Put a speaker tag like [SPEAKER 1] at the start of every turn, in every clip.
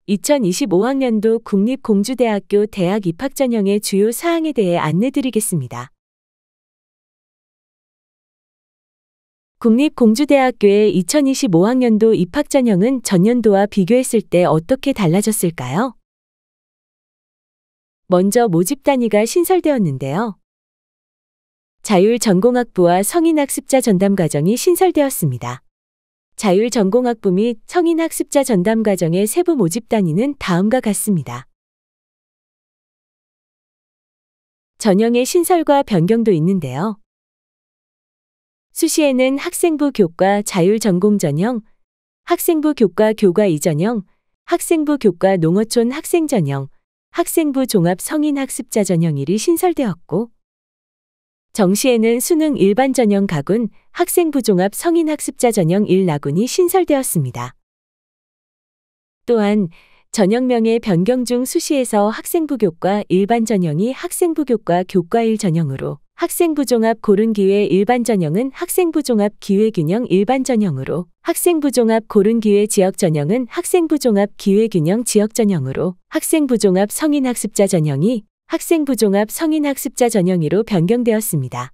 [SPEAKER 1] 2025학년도 국립공주대학교 대학 입학전형의 주요 사항에 대해 안내드리겠습니다. 국립공주대학교의 2025학년도 입학전형은 전년도와 비교했을 때 어떻게 달라졌을까요? 먼저 모집 단위가 신설되었는데요. 자율전공학부와 성인학습자 전담과정이 신설되었습니다. 자율전공학부 및 성인학습자 전담과정의 세부 모집 단위는 다음과 같습니다. 전형의 신설과 변경도 있는데요. 수시에는 학생부 교과 자율전공 전형, 학생부 교과 교과 이전형, 학생부 교과 농어촌 학생 전형, 학생부 종합 성인학습자 전형 1이 신설되었고, 정시에는 수능 일반 전형 가군, 학생부 종합 성인학습자 전형 1 나군이 신설되었습니다. 또한 전형명의 변경 중 수시에서 학생부 교과 일반 전형이 학생부 교과 교과 1 전형으로, 학생부 종합 고른기회 일반 전형은 학생부 종합 기회균형 일반 전형으로, 학생부 종합 고른기회 지역 전형은 학생부 종합 기회균형 지역 전형으로, 학생부 종합 성인학습자 전형이 학생부 종합 성인학습자 전형 2로 변경되었습니다.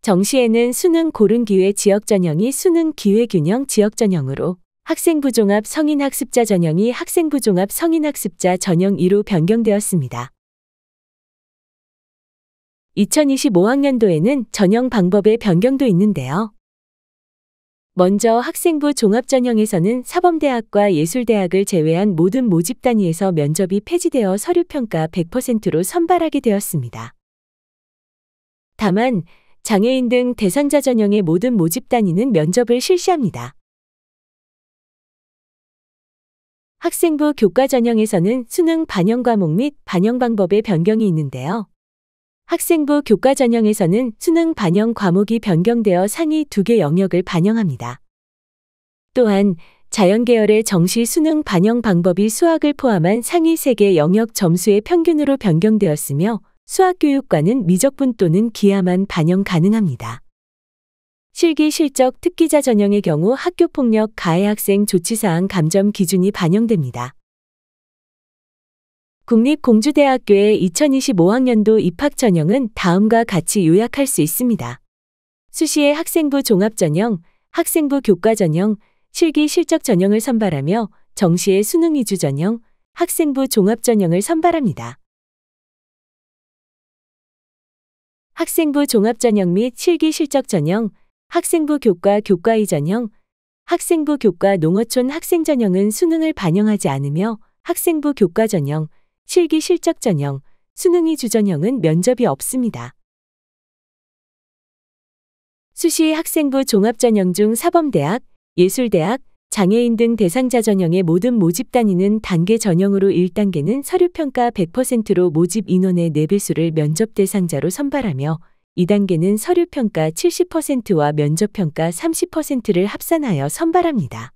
[SPEAKER 1] 정시에는 수능 고른기회 지역 전형이 수능 기회균형 지역 전형으로, 학생부 종합 성인학습자 전형이 학생부 종합 성인학습자 전형 2로 변경되었습니다. 2025학년도에는 전형 방법의 변경도 있는데요. 먼저 학생부 종합전형에서는 사범대학과 예술대학을 제외한 모든 모집 단위에서 면접이 폐지되어 서류평가 100%로 선발하게 되었습니다. 다만 장애인 등 대상자 전형의 모든 모집 단위는 면접을 실시합니다. 학생부 교과 전형에서는 수능 반영 과목 및 반영 방법의 변경이 있는데요. 학생부 교과 전형에서는 수능 반영 과목이 변경되어 상위 2개 영역을 반영합니다. 또한 자연계열의 정시 수능 반영 방법이 수학을 포함한 상위 3개 영역 점수의 평균으로 변경되었으며 수학교육과는 미적분 또는 기하만 반영 가능합니다. 실기 실적 특기자 전형의 경우 학교폭력 가해 학생 조치사항 감점 기준이 반영됩니다. 국립공주대학교의 2025학년도 입학 전형은 다음과 같이 요약할 수 있습니다. 수시의 학생부 종합전형, 학생부 교과 전형, 실기 실적 전형을 선발하며 정시의 수능 위주 전형, 학생부 종합 전형을 선발합니다. 학생부 종합 전형 및 실기 실적 전형, 학생부 교과 교과 2 전형, 학생부 교과 농어촌 학생 전형은 수능을 반영하지 않으며 학생부 교과 전형, 실기 실적 전형, 수능 위주 전형은 면접이 없습니다. 수시 학생부 종합 전형 중 사범대학, 예술대학, 장애인 등 대상자 전형의 모든 모집 단위는 단계 전형으로 1단계는 서류평가 100%로 모집 인원의 4배수를 면접 대상자로 선발하며 2단계는 서류평가 70%와 면접평가 30%를 합산하여 선발합니다.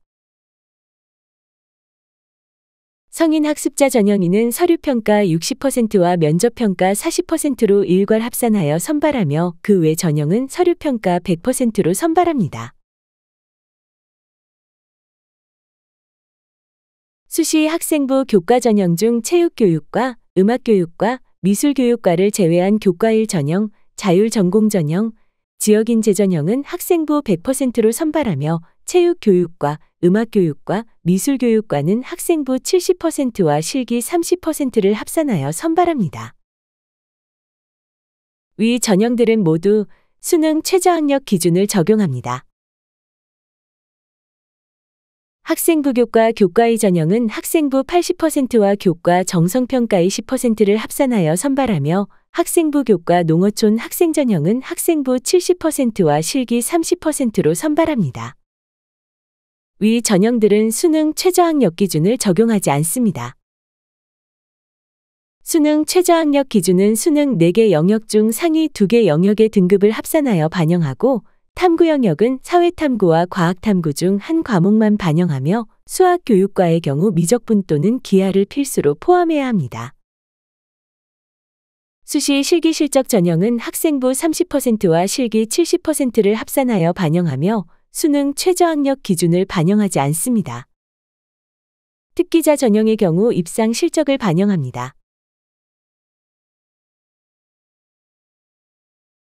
[SPEAKER 1] 성인학습자 전형 2는 서류평가 60%와 면접평가 40%로 일괄 합산하여 선발하며 그 외 전형은 서류평가 100%로 선발합니다. 수시 학생부 교과 전형 중 체육교육과, 음악교육과, 미술교육과를 제외한 교과 1 전형, 자율전공 전형, 지역인재 전형은 학생부 100%로 선발하며 체육교육과, 음악교육과, 미술교육과는 학생부 70%와 실기 30%를 합산하여 선발합니다. 위 전형들은 모두 수능 최저학력 기준을 적용합니다. 학생부 교과 교과 2 전형은 학생부 80%와 교과 정성평가의 10%를 합산하여 선발하며 학생부 교과 농어촌 학생 전형은 학생부 70%와 실기 30%로 선발합니다. 위 전형들은 수능 최저학력 기준을 적용하지 않습니다. 수능 최저학력 기준은 수능 4개 영역 중 상위 2개 영역의 등급을 합산하여 반영하고 탐구 영역은 사회탐구와 과학탐구 중 한 과목만 반영하며 수학교육과의 경우 미적분 또는 기하를 필수로 포함해야 합니다. 수시 실기 실적 전형은 학생부 30%와 실기 70%를 합산하여 반영하며 수능 최저학력 기준을 반영하지 않습니다. 특기자 전형의 경우 입상 실적을 반영합니다.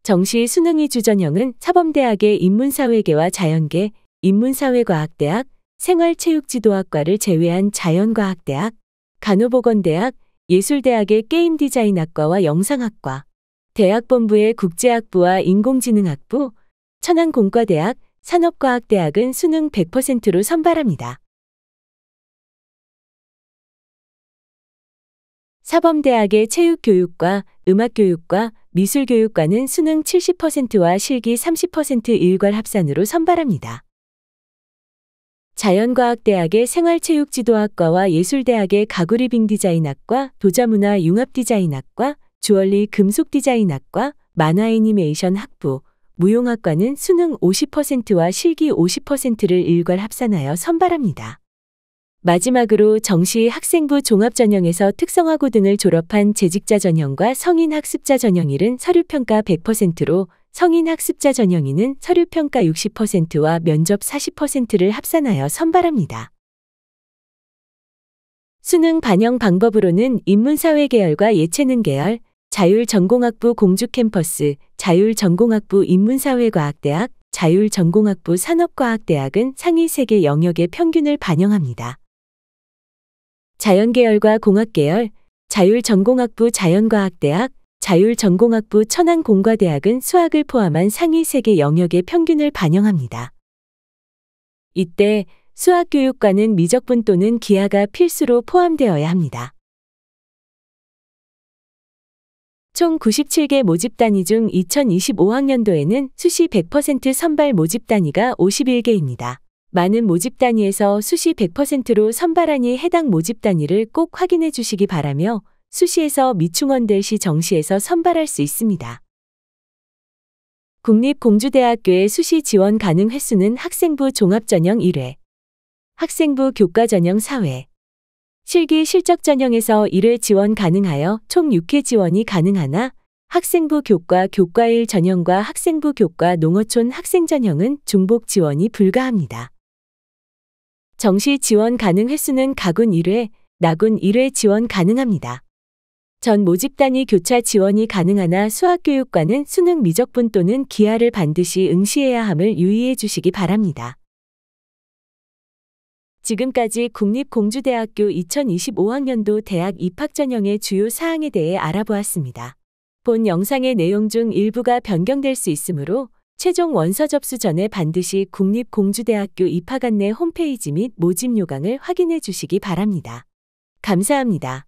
[SPEAKER 1] 정시 수능 위주 전형은 사범대학의 인문사회계와 자연계, 인문사회과학대학, 생활체육지도학과를 제외한 자연과학대학, 간호보건대학, 예술대학의 게임디자인학과와 영상학과, 대학본부의 국제학부와 인공지능학부, 천안공과대학, 산업과학대학은 수능 100%로 선발합니다. 사범대학의 체육교육과, 음악교육과, 미술교육과는 수능 70%와 실기 30% 일괄 합산으로 선발합니다. 자연과학대학의 생활체육지도학과와 예술대학의 가구리빙디자인학과, 도자문화융합디자인학과, 주얼리 금속디자인학과, 만화애니메이션 학부, 무용학과는 수능 50%와 실기 50%를 일괄 합산하여 선발합니다. 마지막으로 정시 학생부 종합전형에서 특성화고 등을 졸업한 재직자 전형과 성인학습자 전형일은 서류평가 100%로 성인학습자 전형인은 서류평가 60%와 면접 40%를 합산하여 선발합니다. 수능 반영 방법으로는 인문사회 계열과 예체능 계열, 자율전공학부 공주캠퍼스, 자율전공학부 인문사회과학대학, 자율전공학부 산업과학대학은 상위 3개 영역의 평균을 반영합니다. 자연계열과 공학계열, 자율전공학부 자연과학대학, 자율전공학부 천안공과대학은 수학을 포함한 상위 3개 영역의 평균을 반영합니다. 이때 수학교육과는 미적분 또는 기하가 필수로 포함되어야 합니다. 총 97개 모집단위 중 2025학년도에는 수시 100% 선발 모집단위가 51개입니다. 많은 모집단위에서 수시 100%로 선발하니 해당 모집단위를 꼭 확인해 주시기 바라며 수시에서 미충원될 시 정시에서 선발할 수 있습니다. 국립공주대학교의 수시 지원 가능 횟수는 학생부 종합전형 1회, 학생부 교과전형 4회, 실기 실적전형에서 1회 지원 가능하여 총 6회 지원이 가능하나 학생부 교과 교과1 전형과 학생부 교과 농어촌 학생전형은 중복 지원이 불가합니다. 정시 지원 가능 횟수는 가군 1회, 나군 1회 지원 가능합니다. 전 모집단위 교차 지원이 가능하나 수학교육과는 수능 미적분 또는 기하를 반드시 응시해야 함을 유의해 주시기 바랍니다. 지금까지 국립공주대학교 2025학년도 대학 입학전형의 주요 사항에 대해 알아보았습니다. 본 영상의 내용 중 일부가 변경될 수 있으므로 최종 원서 접수 전에 반드시 국립공주대학교 입학 안내 홈페이지 및 모집 요강을 확인해 주시기 바랍니다. 감사합니다.